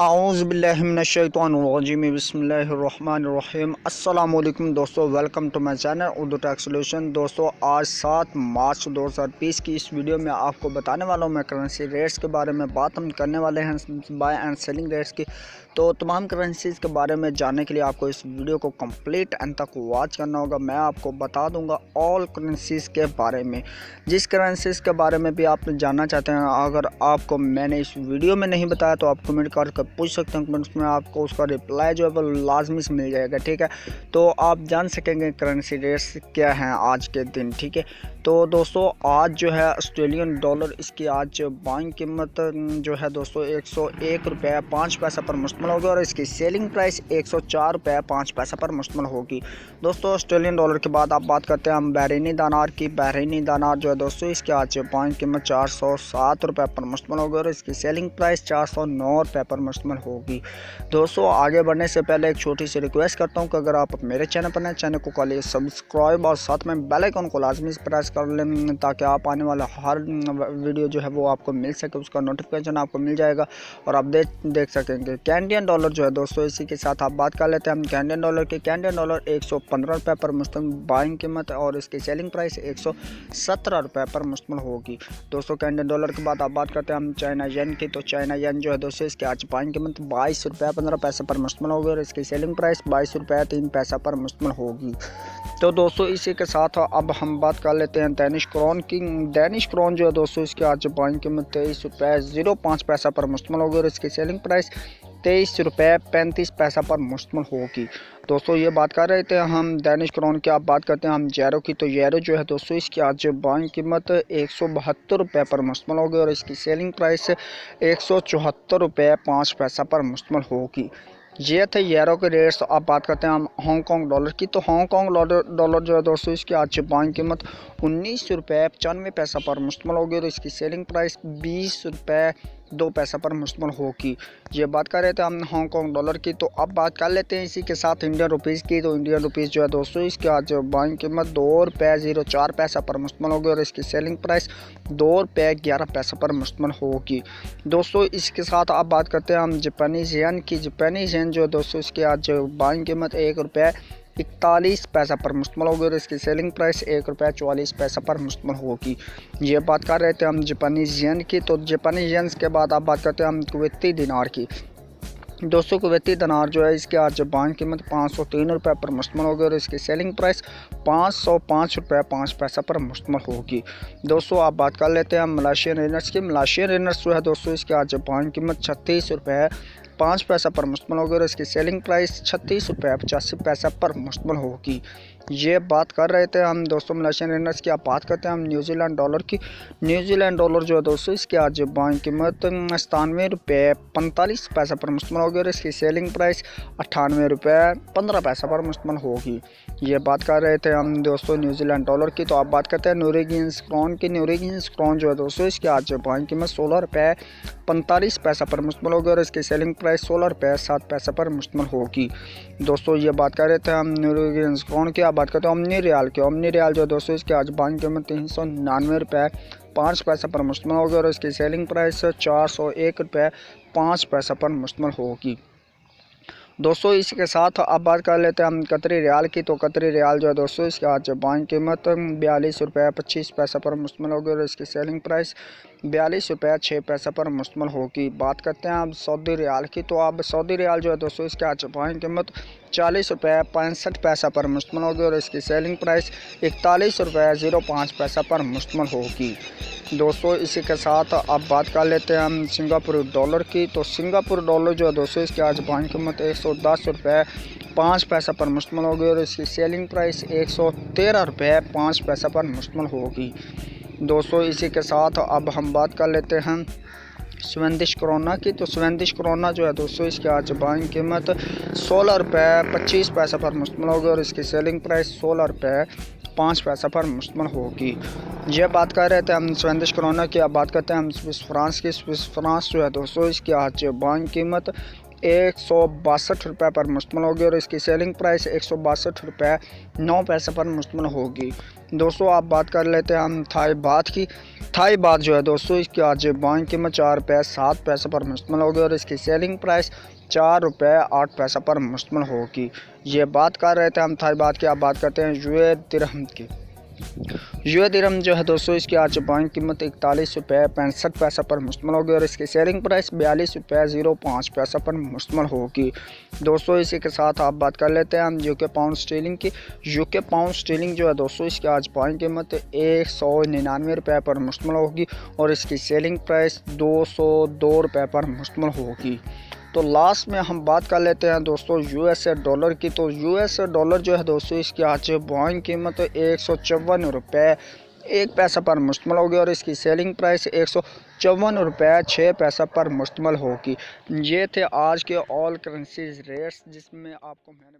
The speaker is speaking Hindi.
आऊज़ बिल्लाहि मिनश्शैतानिर्रजीम बिस्मिल्लाहिर्रहमानिर्रहीम। अस्सलाम वालेकुम दोस्तों, welcome to my channel Urdu tech solution. दोस्तों आज 7 मार्च 2020 की इस वीडियो में आपको बताने वाला हूँ मैं करंसी रेट्स के बारे में बात हम करने वाले हैं, बाय एंड सेलिंग रेट्स की। तो तमाम करेंसीज़ के बारे में जानने के लिए आपको इस वीडियो को कंप्लीट एंड तक वॉच करना होगा। मैं आपको बता दूंगा ऑल करेंसीज़ के बारे में। जिस करेंसीज़ के बारे में भी आप जानना चाहते हैं, अगर आपको मैंने इस वीडियो में नहीं बताया तो आप कमेंट करके पूछ सकते हैं। कमेंट्स में आपको उसका रिप्लाई जो है वो लाजमी से मिल जाएगा, ठीक है। तो आप जान सकेंगे करेंसी रेट्स क्या हैं आज के दिन, ठीक है। तो दोस्तों आज जो है ऑस्ट्रेलियन डॉलर, इसकी आज बाइंग कीमत जो है दोस्तों 101 रुपये 5 पैसा पर मुश्तमिल होगी और इसकी सेलिंग प्राइस 104 रुपये 5 पैसा पर मुश्तमिल होगी। दोस्तों ऑस्ट्रेलियन डॉलर के बाद आप बात करते हैं हम बहरीनी दानार की। बहरीनी दानार जो है दोस्तों इसकी आज बाइंग कीमत 407 रुपये पर मुश्तमिल होगी और इसकी सेलिंग प्राइस 409 रुपये पर मुश्तमिल होगी। दोस्तों आगे बढ़ने से पहले एक छोटी सी रिक्वेस्ट करता हूँ कि अगर आप मेरे चैनल पर नए, चैनल को कर लिए सब्सक्राइब और साथ में बेल आइकन को लाजमी से प्रेस कर लें ताकि आप आने वाला हर वीडियो जो है वो आपको मिल सके, उसका नोटिफिकेशन आपको मिल जाएगा और आप देख सकेंगे। कैनेडियन डॉलर जो है दोस्तों, इसी के साथ आप बात कर लेते हैं हम कैनेडियन डॉलर की। कैनेडियन डॉलर 115 रुपये पर मुश्तमिल बाइंग कीमत और इसकी सेलिंग प्राइस 117 रुपये पर मुश्तमिल होगी। दोस्तों कैनेडियन डॉलर के बाद आप बात करते हैं हम चाइना येन की। तो चाइना येन जो है दोस्तों इसकी आज बाइंग कीमत 22 रुपये 15 पैसे पर मुश्तमिल होगी और इसकी सेलिंग प्राइस 22 रुपये 3 पैसा पर मुश्तमिल होगी। तो दोस्तों इसी के साथ अब हम बात कर लेते हैं डेनिश क्रोन की। डेनिश क्रोन जो है दोस्तों इसकी आज बाइंग कीमत 23 रुपये 05 पैसा पर मुश्तमिल होगी और इसकी सेलिंग प्राइस 23 रुपये 35 पैसा पर मुश्तमिल होगी। दोस्तों ये बात कर रहे थे हम डेनिश क्रोन की। आप बात करते हैं हम यूरो की। तो यूरो जो है दोस्तों इसकी आज बाइंग कीमत 172 रुपये पर मुश्तमिल होगी और इसकी सेलिंग प्राइस 174 रुपये 5 पैसा पर मुश्तमिल होगी। ये थे यूरो के रेट्स। अब बात करते हैं हम हांगकॉन्ग डॉलर की। तो हांगकॉन्ग डॉलर जो है दोस्तों इसकी आज बाइंग कीमत 19 रुपये 95 पैसा पर मुश्तमिल होगी और इसकी सेलिंग प्राइस 20 रुपये 2 पैसा पर मुश्तमिल होगी। ये बात कर रहे थे हम हांगकॉन्ग डॉलर की। तो अब बात कर लेते हैं इसी के साथ इंडियन रुपीज़ की। तो इंडियन रुपीज़ जो है दोस्तों इसकी आज बाइंग कीमत 2 रुपये 04 पैसा पर मुश्तमिल होगी और इसकी सेलिंग प्राइस 2 रुपये 11 पैसा पर मुश्तमिल होगी। दोस्तों इसके साथ अब बात करते हैं हम जापानीज़ येन की। जापानीज़ येन जो है दोस्तों इसकी आज बाइंग कीमत 1 रुपये 41 पैसा पर मुश्तमिल होगी और इसकी सेलिंग प्राइस 1 रुपये 44 पैसा पर मुश्तमिल होगी। ये बात कर रहे थे हम जापानीज़ येन की। तो जापानीज़ येन के बाद आप बात करते हैं हम कुवैती दिनार की। दोस्तों कुवैती दिनार जो है इसकी आज बाइंग कीमत 503 रुपये पर मुश्तमिल होगी और इसकी सेलिंग प्राइस 505 रुपये 5 पैसा पर मुश्तमिल होगी। दोस्तों आप बात कर लेते हैं हम मलेशियन रिनर्स की। मलेशियन रिनर्स जो है दोस्तों इसकी आज बाइंग कीमत 36 रुपये 5 पैसा पर मुश्तमिल होगी और इसकी सेलिंग प्राइस 36 रुपये 85 पैसा पर मुश्तमिल होगी। ये बात कर रहे थे हम दोस्तों मलेशियन रिनर्स की। आप बात करते हैं हम न्यूजीलैंड डॉलर की। न्यूजीलैंड डॉलर जो है दोस्तों इसकी आज बाइंग कीमत 97 रुपये 45 पैसा पर मुश्तमिल होगी और इसकी सेलिंग प्राइस 98 रुपये 15 पैसा पर मुश्तमिल होगी। ये बात कर रहे थे हम दोस्तों न्यूजीलैंड डॉलर की। तो आप बात करते हैं नॉर्वेजियन क्रोन की। नॉर्वेजियन क्रोन जो है दोस्तों इसकी आज बाइंग कीमत 16 रुपये 45 पैसा पर मुश्तमिल होगी और इसकी सेलिंग प्राइस 16 रुपये 7 पैसा पर मुश्तमिल होगी। दोस्तों ये बात कर रहे थे हम नॉर्वेजियन क्रोन की। आप बात करते हैं ओमनी रियाल की। ओमनी रियाल जो है दोस्तों इसकी आज बाइंग कीमत 399 रुपये 5 पैसा पर मुश्तमिल होगी और इसकी सेलिंग प्राइस 401 रुपये 5 पैसा पर मुश्तमिल होगी। दोस्तों इसी के साथ अब बात कर लेते हैं हम कतरी रियाल की। तो कतरी रियाल जो है दोस्तों इसकी आज बाइंग कीमत 42 रुपये 25 पैसा पर मुश्तमिल होगी और इसकी सेलिंग प्राइस 42 रुपये 6 पैसा पर मुश्तमिल होगी। बात करते हैं अब सऊदी रियाल की। तो अब सऊदी रियाल जो है दोस्तों इसकी आज बाइंग कीमत 40 रुपये 65 पैसा पर मुश्तमिल होगी और इसकी सेलिंग प्राइस 41 रुपये 05 पैसा पर मुश्तमिल होगी। दोस्तों इसी के साथ अब बात कर लेते हैं हम सिंगापुर डॉलर की। तो सिंगापुर डॉलर जो है दोस्तों इसकी आज बाइंग कीमत 110 रुपये 5 पैसा पर मुश्तमिल होगी और इसकी सेलिंग प्राइस 113 रुपये 5 पैसा पर मुश्तमिल होगी। दोस्तों इसी के साथ अब हम बात कर लेते हैं स्वीडिश क्रोना की। तो स्वीडिश क्रोना जो है दोस्तों इसकी आज बाइंग कीमत 16 रुपये 25 पैसा पर मुश्तमिल होगी और इसकी सेलिंग प्राइस 16 रुपये 5 पैसा पर मुश्तमिल होगी। ये बात कर रहे थे हम स्वीडिश क्रोना की। अब बात करते हैं हम स्विस फ्रांस की। स्विस फ्रांस जो है दोस्तों इसकी आज बाइंग कीमत 162 पर मुश्तमिल होगी और इसकी सेलिंग प्राइस 162 पर मुश्तमिल होगी। दोस्तों आप बात कर लेते हैं हम थाई बात की। थाई बात जो है दोस्तों इसकी आज बाइंग कीमत ₹4.07 पर मुश्तमिल होगी और इसकी सेलिंग प्राइस ₹4.08 पर मुश्तमिल होगी। ये बात कर रहे थे हम थाई बात की। आप बात करते हैं यूए दिरहम की। यूए दिरहम जो है दोस्तों इसकी आज बाइंग कीमत ₹41.65 पर मुश्तमिल होगी और इसकी सेलिंग प्राइस ₹42.05 पर मुश्तमिल होगी। दोस्तों इसी के साथ आप बात कर लेते हैं हम यूके पाउंड स्टीलिंग की। यूके पाउंड स्टीलिंग जो है दोस्तों इसकी आज बाइंग कीमत ₹199 पर मुश्तमिल होगी और इसकी सेलिंग प्राइस ₹202 पर मुश्तमिल होगी। तो लास्ट में हम बात कर लेते हैं दोस्तों यूएसए डॉलर की। तो यूएसए डॉलर जो है दोस्तों इसकी आज बाइंग कीमत ₹154.01 पर मुश्तमिल होगी और इसकी सेलिंग प्राइस ₹154.06 पर मुश्तमिल होगी। ये थे आज के ऑल करेंसीज रेट्स जिसमें आपको मैंने